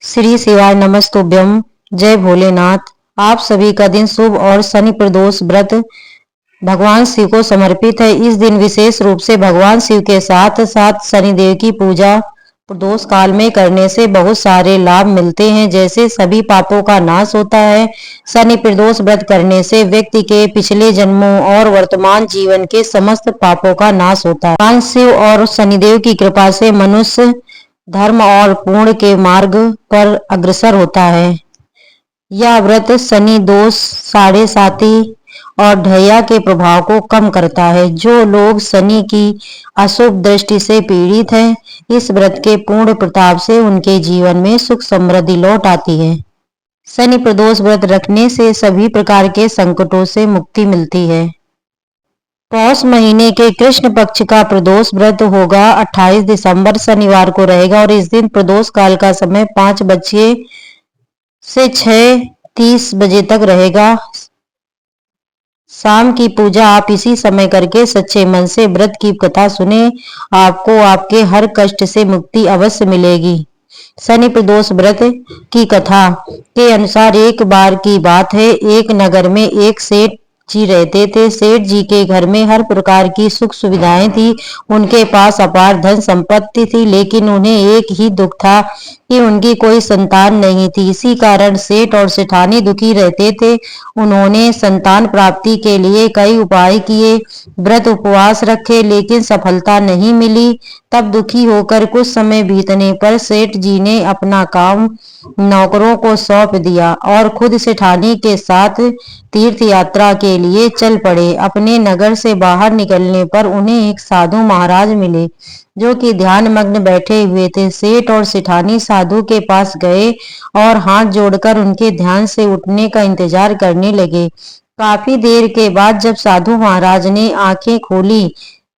श्री शिवाय नमस्तुभ्यम। जय भोलेनाथ। आप सभी का दिन शुभ और शनि प्रदोष व्रत भगवान शिव को समर्पित है। इस दिन विशेष रूप से भगवान शिव के साथ साथ शनिदेव की पूजा प्रदोष काल में करने से बहुत सारे लाभ मिलते हैं, जैसे सभी पापों का नाश होता है। शनि प्रदोष व्रत करने से व्यक्ति के पिछले जन्मों और वर्तमान जीवन के समस्त पापों का नाश होता है। भगवान शिव और शनिदेव की कृपा से मनुष्य धर्म और पुण्य के मार्ग पर अग्रसर होता है। यह व्रत शनि दोष, साढ़े साती और ढैया के प्रभाव को कम करता है। जो लोग शनि की अशुभ दृष्टि से पीड़ित हैं, इस व्रत के पूर्ण प्रताप से उनके जीवन में सुख समृद्धि लौट आती है। शनि प्रदोष व्रत रखने से सभी प्रकार के संकटों से मुक्ति मिलती है। पौष महीने के कृष्ण पक्ष का प्रदोष व्रत होगा 28 दिसंबर शनिवार को रहेगा और इस दिन प्रदोष काल का समय 5 बजे से 6:30 बजे तक रहेगा। शाम की पूजा आप इसी समय करके सच्चे मन से व्रत की कथा सुने, आपको आपके हर कष्ट से मुक्ति अवश्य मिलेगी। शनि प्रदोष व्रत की कथा के अनुसार एक बार की बात है, एक नगर में एक सेठ जी रहते थे। सेठ जी के घर में हर प्रकार की सुख सुविधाएं थी। उनके पास अपार धन संपत्ति थी, लेकिन उन्हें एक ही दुख था कि उनकी कोई संतान नहीं थी। इसी कारण सेठ और सेठानी दुखी रहते थे। उन्होंने संतान प्राप्ति के लिए कई उपाय किए, व्रत उपवास रखे, लेकिन सफलता नहीं मिली। तब दुखी होकर कुछ समय बीतने पर सेठ जी ने अपना काम नौकरों को सौंप दिया और खुद सेठानी के साथ तीर्थ यात्रा के लिए चल पड़े। अपने नगर से बाहर निकलने पर उन्हें एक साधु महाराज मिले, जो कि ध्यान मग्न बैठे हुए थे। सेठ और सेठानी साधु के पास गए और हाथ जोड़कर उनके ध्यान से उठने का इंतजार करने लगे। काफी देर के बाद जब साधु महाराज ने आंखें खोली,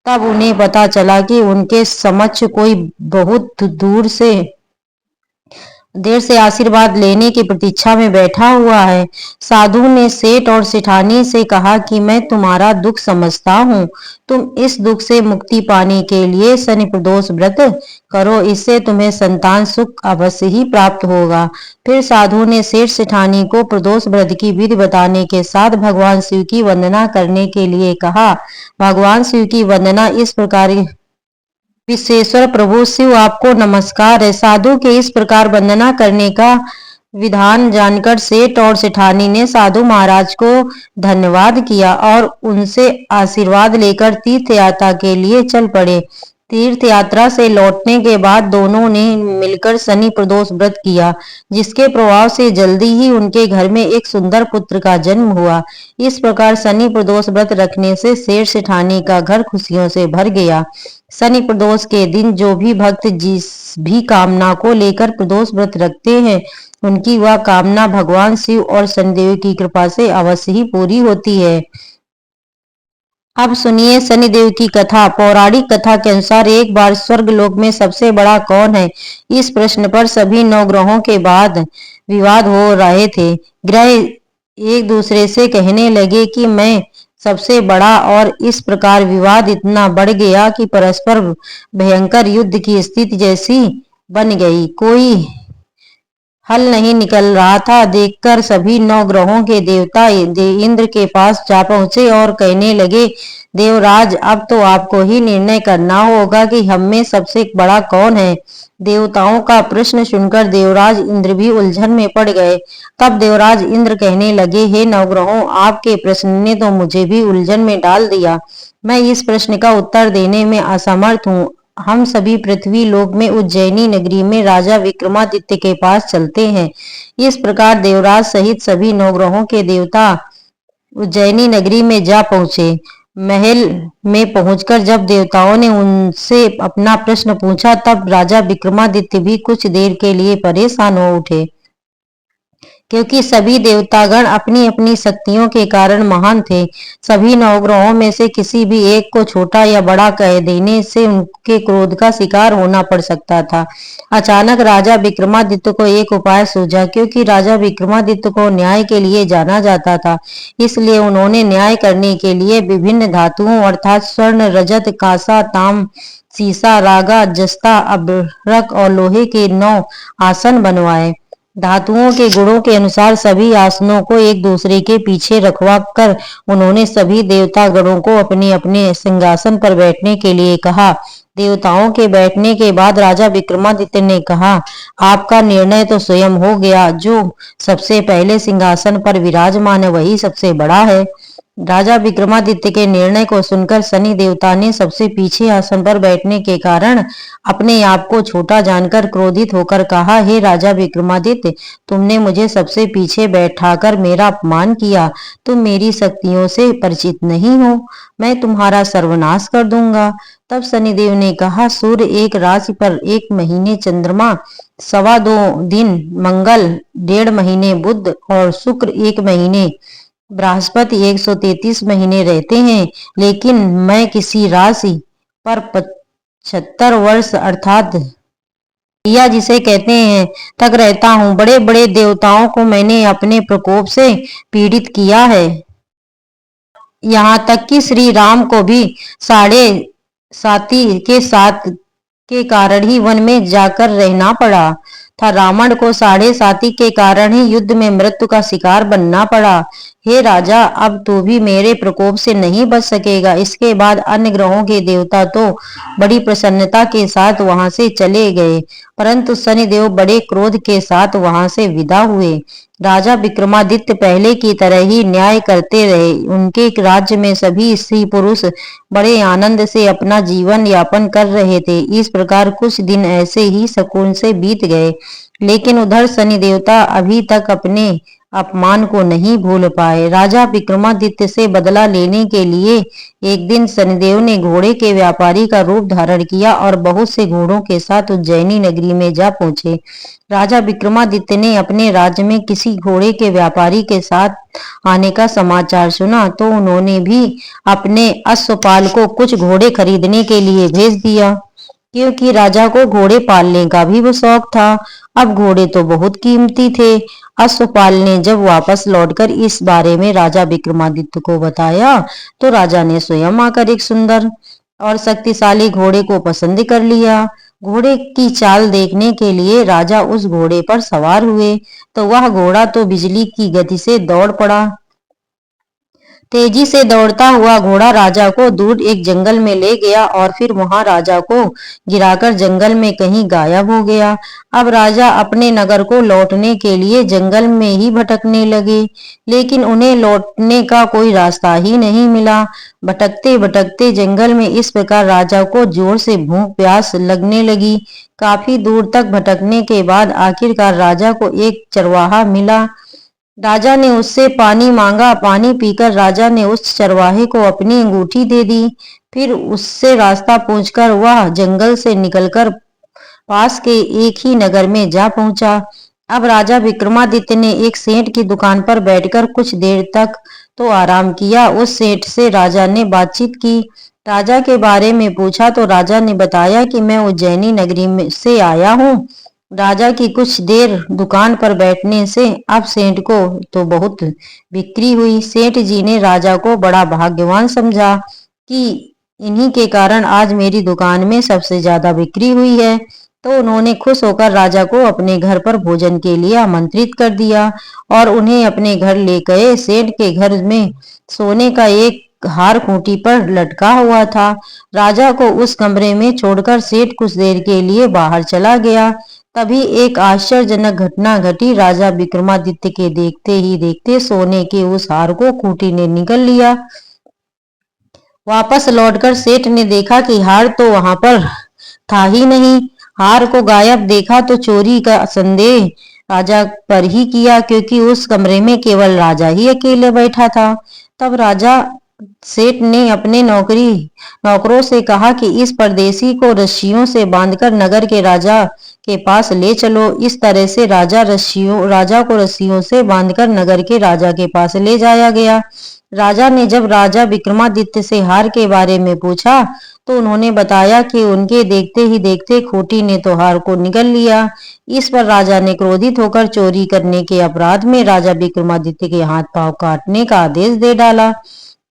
तब उन्हें पता चला कि उनके समक्ष कोई बहुत देर से आशीर्वाद लेने की प्रतीक्षा में बैठा हुआ है। साधु ने सेठ और सेठानी से कहा कि मैं तुम्हारा दुख समझता हूँ, तुम इस दुख से मुक्ति पाने के लिए शनि प्रदोष व्रत करो, इससे तुम्हें संतान सुख अवश्य ही प्राप्त होगा। फिर साधु ने सेठ सेठानी को प्रदोष व्रत की विधि बताने के साथ भगवान शिव की वंदना करने के लिए कहा। भगवान शिव की वंदना इस प्रकार: विश्वेश्वर प्रभु शिव आपको नमस्कार है। साधु के इस प्रकार वंदना करने का विधान जानकर सेठ और सेठानी ने साधु महाराज को धन्यवाद किया और उनसे आशीर्वाद लेकर तीर्थ यात्रा के लिए चल पड़े। तीर्थ यात्रा से लौटने के बाद दोनों ने मिलकर शनि प्रदोष व्रत किया, जिसके प्रभाव से जल्दी ही उनके घर में एक सुंदर पुत्र का जन्म हुआ। इस प्रकार शनि प्रदोष व्रत रखने से सेठ सेठानी का घर खुशियों से भर गया। शनि प्रदोष के दिन जो भी भक्त जिस भी कामना को लेकर प्रदोष व्रत रखते हैं, उनकी वह कामना भगवान शिव और शनिदेव की कृपा से अवश्य ही पूरी होती है। अब सुनिए शनिदेव की कथा। पौराणिक कथा के अनुसार एक बार स्वर्ग लोक में सबसे बड़ा कौन है, इस प्रश्न पर सभी 9 ग्रहों के बाद विवाद हो रहे थे। ग्रह एक दूसरे से कहने लगे कि मैं सबसे बड़ा, और इस प्रकार विवाद इतना बढ़ गया कि परस्पर भयंकर युद्ध की स्थिति जैसी बन गई। कोई हल नहीं निकल रहा था। देखकर सभी 9 ग्रहों के देवता इंद्र के पास जा पहुंचे और कहने लगे, देवराज, अब तो आपको ही निर्णय करना होगा कि हम में सबसे बड़ा कौन है। देवताओं का प्रश्न सुनकर देवराज इंद्र भी उलझन में पड़ गए। तब देवराज इंद्र कहने लगे, हे 9 ग्रहों, आपके प्रश्न ने तो मुझे भी उलझन में डाल दिया। मैं इस प्रश्न का उत्तर देने में असमर्थ हूँ। हम सभी पृथ्वी लोक में उज्जैनी नगरी में राजा विक्रमादित्य के पास चलते हैं। इस प्रकार देवराज सहित सभी 9 ग्रहों के देवता उज्जैनी नगरी में जा पहुंचे। महल में पहुंचकर जब देवताओं ने उनसे अपना प्रश्न पूछा, तब राजा विक्रमादित्य भी कुछ देर के लिए परेशान हो उठे, क्योंकि सभी देवतागण अपनी अपनी शक्तियों के कारण महान थे। सभी 9 ग्रहों में से किसी भी एक को छोटा या बड़ा कह देने से उनके क्रोध का शिकार होना पड़ सकता था। अचानक राजा विक्रमादित्य को एक उपाय सूझा। क्योंकि राजा विक्रमादित्य को न्याय के लिए जाना जाता था, इसलिए उन्होंने न्याय करने के लिए विभिन्न धातुओं अर्थात स्वर्ण, रजत, कांसा, ताम, सीसा, रागा, जस्ता, अभ्रक और लोहे के 9 आसन बनवाए। धातुओं के गुणों के अनुसार सभी आसनों को एक दूसरे के पीछे रखवा कर उन्होंने सभी देवता गणों को अपने अपने सिंहासन पर बैठने के लिए कहा। देवताओं के बैठने के बाद राजा विक्रमादित्य ने कहा, आपका निर्णय तो स्वयं हो गया। जो सबसे पहले सिंहासन पर विराजमान है वही सबसे बड़ा है। राजा विक्रमादित्य के निर्णय को सुनकर शनि देवता ने सबसे पीछे आसन पर बैठने के कारण अपने आप को छोटा जानकर क्रोधित होकर कहा, हे राजा विक्रमादित्य, तुमने मुझे सबसे पीछे बैठाकर मेरा अपमान किया। तुम मेरी शक्तियों से परिचित नहीं हो, मैं तुम्हारा सर्वनाश कर दूंगा। तब शनिदेव ने कहा, सूर्य एक राशि पर 1 महीने, चंद्रमा 2.25 दिन, मंगल 1.5 महीने, बुध और शुक्र 1 महीने, बृहस्पति 133 महीने रहते हैं, लेकिन मैं किसी राशि पर 75 वर्ष अर्थात या जिसे कहते हैं तक रहता हूँ। बड़े बड़े देवताओं को मैंने अपने प्रकोप से पीड़ित किया है। यहाँ तक कि श्री राम को भी साढ़े साथी के साथ के कारण ही वन में जाकर रहना पड़ा था। रावण को साढ़े साथी के कारण ही युद्ध में मृत्यु का शिकार बनना पड़ा। हे राजा, अब तू भी मेरे प्रकोप से नहीं बच सकेगा। इसके बाद अन्य ग्रहों के देवता तो बड़ी प्रसन्नता के साथ वहां से चले गए, परंतु शनिदेव बड़े क्रोध के साथ वहां से विदा हुए। राजा विक्रमादित्य पहले की तरह ही न्याय करते रहे। उनके राज्य में सभी स्त्री पुरुष बड़े आनंद से अपना जीवन यापन कर रहे थे। इस प्रकार कुछ दिन ऐसे ही सुकून से बीत गए, लेकिन उधर शनि देवता अभी तक अपने अपमान को नहीं भूल पाए। राजा विक्रमादित्य से बदला लेने के लिए एक दिन शनिदेव ने घोड़े के व्यापारी का रूप धारण किया और बहुत से घोड़ों के साथ उज्जैनी नगरी में जा पहुंचे। राजा विक्रमादित्य ने अपने राज्य में किसी घोड़े के व्यापारी के साथ आने का समाचार सुना तो उन्होंने भी अपने अश्वपाल को कुछ घोड़े खरीदने के लिए भेज दिया, क्योंकि राजा को घोड़े पालने का भी शौक था। अब घोड़े तो बहुत कीमती थे। अश्वपाल ने जब वापस लौटकर इस बारे में राजा विक्रमादित्य को बताया तो राजा ने स्वयं आकर एक सुंदर और शक्तिशाली घोड़े को पसंद कर लिया। घोड़े की चाल देखने के लिए राजा उस घोड़े पर सवार हुए तो वह घोड़ा तो बिजली की गति से दौड़ पड़ा। तेजी से दौड़ता हुआ घोड़ा राजा को दूर एक जंगल में ले गया और फिर वहां राजा को गिराकर जंगल में कहीं गायब हो गया। अब राजा अपने नगर को लौटने के लिए जंगल में ही भटकने लगे, लेकिन उन्हें लौटने का कोई रास्ता ही नहीं मिला। भटकते भटकते जंगल में इस प्रकार राजा को जोर से भूख प्यास लगने लगी। काफी दूर तक भटकने के बाद आखिरकार राजा को एक चरवाहा मिला। राजा ने उससे पानी मांगा। पानी पीकर राजा ने उस चरवाहे को अपनी अंगूठी दे दी। फिर उससे रास्ता पूछकर वह जंगल से निकलकर पास के एक ही नगर में जा पहुंचा। अब राजा विक्रमादित्य ने एक सेठ की दुकान पर बैठकर कुछ देर तक तो आराम किया। उस सेठ से राजा ने बातचीत की, राजा के बारे में पूछा तो राजा ने बताया कि मैं उज्जैनी नगरी में से आया हूँ। राजा की कुछ देर दुकान पर बैठने से अब सेठ को तो बहुत बिक्री हुई। सेठ जी ने राजा को बड़ा भाग्यवान समझा कि इन्हीं के कारण आज मेरी दुकान में सबसे ज्यादा बिक्री हुई है। तो उन्होंने खुश होकर राजा को अपने घर पर भोजन के लिए आमंत्रित कर दिया और उन्हें अपने घर ले गए। सेठ के घर में सोने का एक हार खूंटी पर लटका हुआ था। राजा को उस कमरे में छोड़कर सेठ कुछ देर के लिए बाहर चला गया। तभी एक आश्चर्यजनक घटना घटी। राजा विक्रमादित्य के देखते ही देखते सोने के उस हार को खूंटी ने निगल लिया। वापस लौटकर सेठ ने देखा कि हार तो वहां पर था ही नहीं। हार को गायब देखा तो चोरी का संदेह राजा पर ही किया, क्योंकि उस कमरे में केवल राजा ही अकेले बैठा था। तब राजा सेठ ने अपने नौकरों से कहा कि इस परदेसी को रस्सियों से बांधकर नगर के राजा के पास ले चलो। इस तरह से राजा को रस्सियों से बांधकर नगर के राजा के पास ले जाया गया। राजा ने जब राजा विक्रमादित्य से हार के बारे में पूछा तो उन्होंने बताया कि उनके देखते ही देखते खूंटी ने तो हार को निगल लिया। इस पर राजा ने क्रोधित होकर चोरी करने के अपराध में राजा विक्रमादित्य के हाथ पांव काटने का आदेश दे डाला।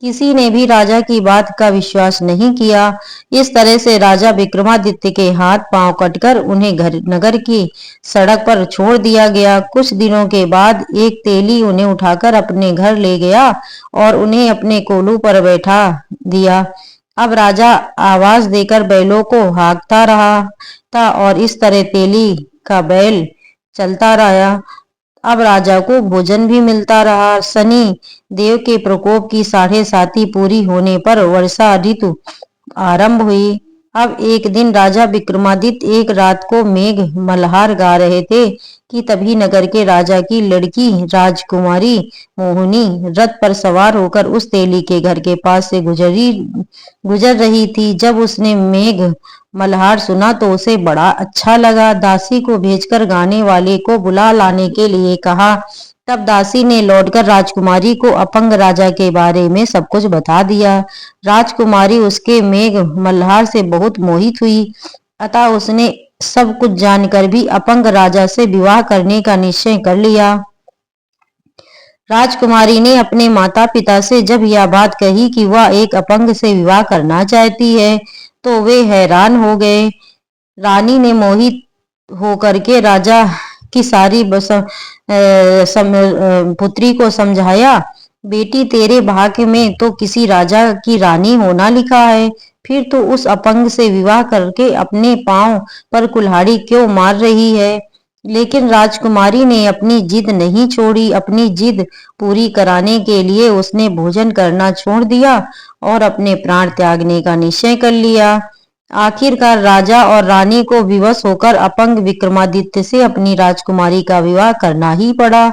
किसी ने भी राजा की बात का विश्वास नहीं किया। इस तरह से राजा विक्रमादित्य के हाथ पांव कटकर उन्हें नगर की सड़क पर छोड़ दिया गया। कुछ दिनों के बाद एक तेली उन्हें उठाकर अपने घर ले गया और उन्हें अपने कोलू पर बैठा दिया। अब राजा आवाज देकर बैलों को हाँकता रहा था और इस तरह तेली का बैल चलता रहा। अब राजा को भोजन भी मिलता रहा। शनि देव के प्रकोप की 7.5 पूरी होने पर वर्षा ऋतु आरंभ हुई। अब एक दिन राजा विक्रमादित्य एक रात को मेघ मल्हार गा रहे थे कि तभी नगर के राजा की लड़की राजकुमारी मोहिनी रथ पर सवार होकर उस तेली के घर के पास से गुजर रही थी। जब उसने मेघ मल्हार सुना तो उसे बड़ा अच्छा लगा। दासी को भेजकर गाने वाले को बुला लाने के लिए कहा। तब दासी ने लौटकर राजकुमारी को अपंग राजा के बारे में सब कुछ बता दिया। राजकुमारी उसके मेघ मल्हार से बहुत मोहित हुई, अतः उसने सब कुछ जानकर भी अपंग राजा से विवाह करने का निश्चय कर लिया। राजकुमारी ने अपने माता पिता से जब यह बात कही कि वह एक अपंग से विवाह करना चाहती है तो वे हैरान हो गए। रानी ने मोहित होकर के राजा की सारी पुत्री को समझाया, बेटी तेरे भाग्य में तो किसी राजा की रानी होना लिखा है, फिर तो उस अपंग से विवाह करके अपने पांव पर कुल्हाड़ी क्यों मार रही है। लेकिन राजकुमारी ने अपनी जिद नहीं छोड़ी। अपनी जिद पूरी कराने के लिए उसने भोजन करना छोड़ दिया और अपने प्राण त्यागने का निश्चय कर लिया। आखिरकार राजा और रानी को विवश होकर अपंग विक्रमादित्य से अपनी राजकुमारी का विवाह करना ही पड़ा।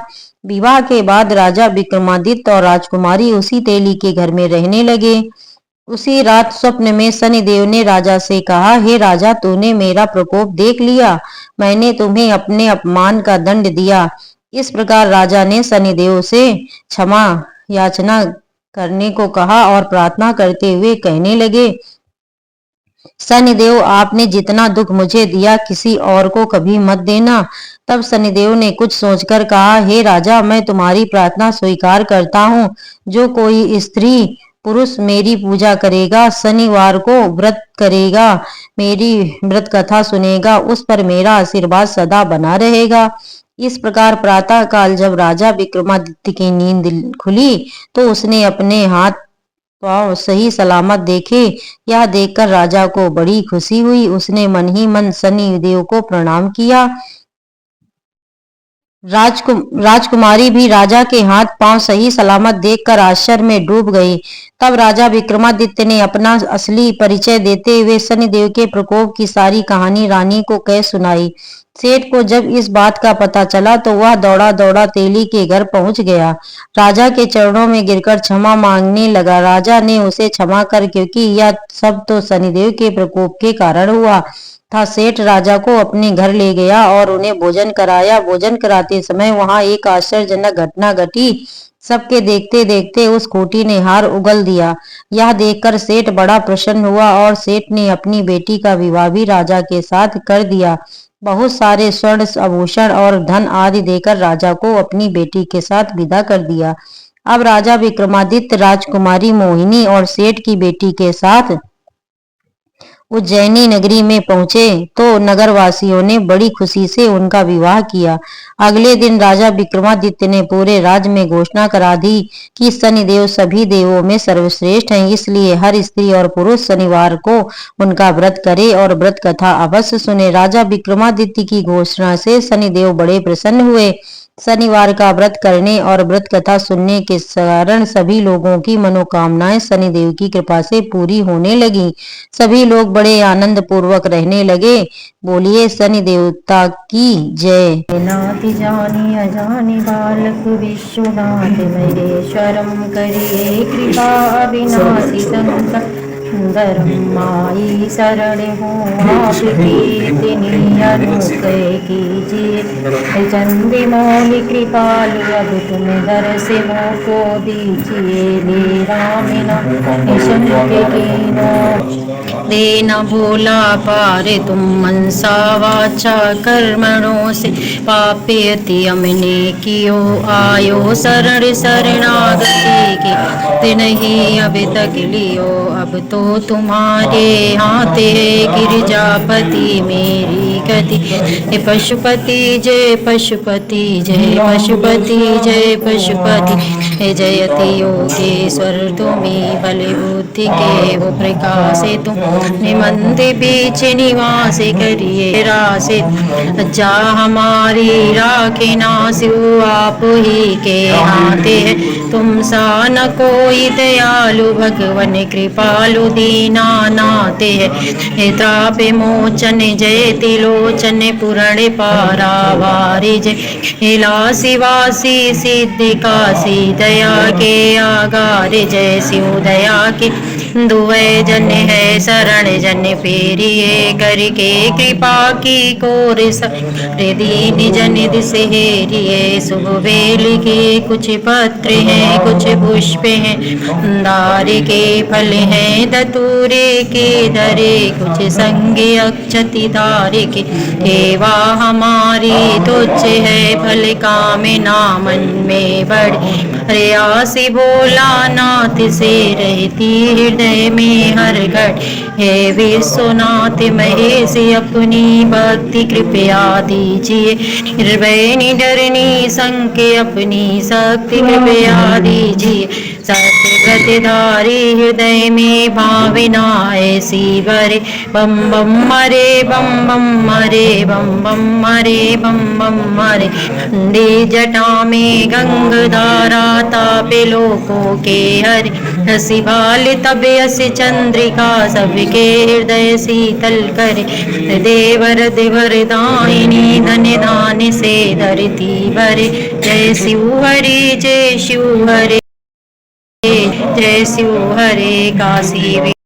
विवाह के बाद राजा विक्रमादित्य और राजकुमारी उसी तेली के घर में रहने लगे। उसी रात स्वप्न में शनिदेव ने राजा से कहा, हे राजा, तूने मेरा प्रकोप देख लिया, मैंने तुम्हें अपने अपमान का दंड दिया। इस प्रकार राजा ने शनिदेव से क्षमा याचना करने को कहा और प्रार्थना करते हुए कहने लगे, शनिदेव, आपने जितना दुख मुझे दिया किसी और को कभी मत देना। तब शनिदेव ने कुछ सोचकर कहा, हे राजा, मैं तुम्हारी प्रार्थना स्वीकार करता हूँ। जो कोई स्त्री पुरुष मेरी पूजा करेगा, शनिवार को व्रत करेगा, मेरी व्रत कथा सुनेगा, उस पर मेरा आशीर्वाद सदा बना रहेगा। इस प्रकार प्रातः काल जब राजा विक्रमादित्य की नींद खुली तो उसने अपने हाथ पांव सही सलामत देखे। यह देखकर राजा को बड़ी खुशी हुई। उसने मन ही मन शनि देव को प्रणाम किया। राजकुमारी भी राजा के हाथ पांव सही सलामत देखकर आश्चर्य में डूब गई। तब राजा विक्रमादित्य ने अपना असली परिचय देते हुए शनिदेव के प्रकोप की सारी कहानी रानी को कह सुनाई। सेठ को जब इस बात का पता चला तो वह दौड़ा दौड़ा तेली के घर पहुंच गया। राजा के चरणों में गिरकर क्षमा मांगने लगा। राजा ने उसे क्षमा कर, क्योंकि यह सब तो शनिदेव के प्रकोप के कारण हुआ था। सेठ राजा को अपने घर ले गया और उन्हें भोजन कराया। भोजन कराते समय वहां एक आश्चर्यजनक घटना घटी। सबके देखते देखते उस खोटी ने हार उगल दिया। यह देखकर सेठ बड़ा प्रसन्न हुआ और सेठ ने अपनी बेटी का विवाह भी राजा के साथ कर दिया। बहुत सारे स्वर्ण आभूषण और धन आदि देकर राजा को अपनी बेटी के साथ विदा कर दिया। अब राजा विक्रमादित्य राजकुमारी मोहिनी और सेठ की बेटी के साथ उज्जैनी नगरी में पहुंचे तो नगरवासियों ने बड़ी खुशी से उनका विवाह किया। अगले दिन राजा विक्रमादित्य ने पूरे राज्य में घोषणा करा दी कि शनिदेव सभी देवों में सर्वश्रेष्ठ हैं, इसलिए हर स्त्री और पुरुष शनिवार को उनका व्रत करे और व्रत कथा अवश्य सुने। राजा विक्रमादित्य की घोषणा से शनिदेव बड़े प्रसन्न हुए। शनिवार का व्रत करने और व्रत कथा सुनने के कारण सभी लोगों की मनोकामनाएं शनिदेव की कृपा से पूरी होने लगी। सभी लोग बड़े आनंद पूर्वक रहने लगे। बोलिए शनि देवता की जय। नाति जानी अजानी बालक विश्वनाथ मेरे शरम करिए कृपा विनाशी संकट धर्म माई शरण हूँ आपकी इतनी अनुग्रह कीजिए। चंदी मौली कृपालु अब तुम दर्श को दीजिए। ले राम नाम शंके कीनो देना भोला पार तुम मनसा वाचा कर्मणों से पापेति हमने कियो आयो शरण शरणागति की दिन ही अब तक लियो। अब तो तुम्हारे हाथ है गिरजापति मेरी गति। हे पशुपति जय पशुपति जय पशुपति जय पशुपति। हे जयति योगेश्वर तुम्हें बल बुद्धि के वो प्रकाश तुम मंदिर बीच निवास करिए रासे। जा हमारी राखे नासियो आप ही के हाथ है। तुम सा न कोई दयालु भगवन कृपालु दीना नाते है। हे त्रापे मोचन जय तिलोचन पुरण पारावारि जय। हे लासी वासी सिद्धि काशी दया के आगार जय। शिव दया के दुए जन है शरण जन फेरिए करके कृपा की कोर रे दीन जन दिसे हेरिए। शुभ बेल के कुछ पत्र हैं कुछ पुष्प हैं दारे के फल हैं दतूरे के धरे कुछ संग अक्षति धारे के। सेवा हमारी तुच्छ है फल कामना मन में बड़ी। प्रयासी भोला नाथ से रहती हृदय में हर घट। हे विश्वनाथ महेश अपनी भक्ति कृपया दीजिए। निर्भय निडर निसंक अपनी शक्ति कृपया दीजिए। सत्य धारी हृदय में भावना ऐसी भरे। बम बम मरे बम बम मरे बम बम मरे बम बम मरे। दे जटा में गंगधारा तापे लोकों के हरे। हसी बाल तब यस चंद्रिका सबके हृदय शीतल करे। देवर देवर दायिनी धन दान से धरती भरे। जय शिव हरे जय शिव हरे जय शिव हरे काशी।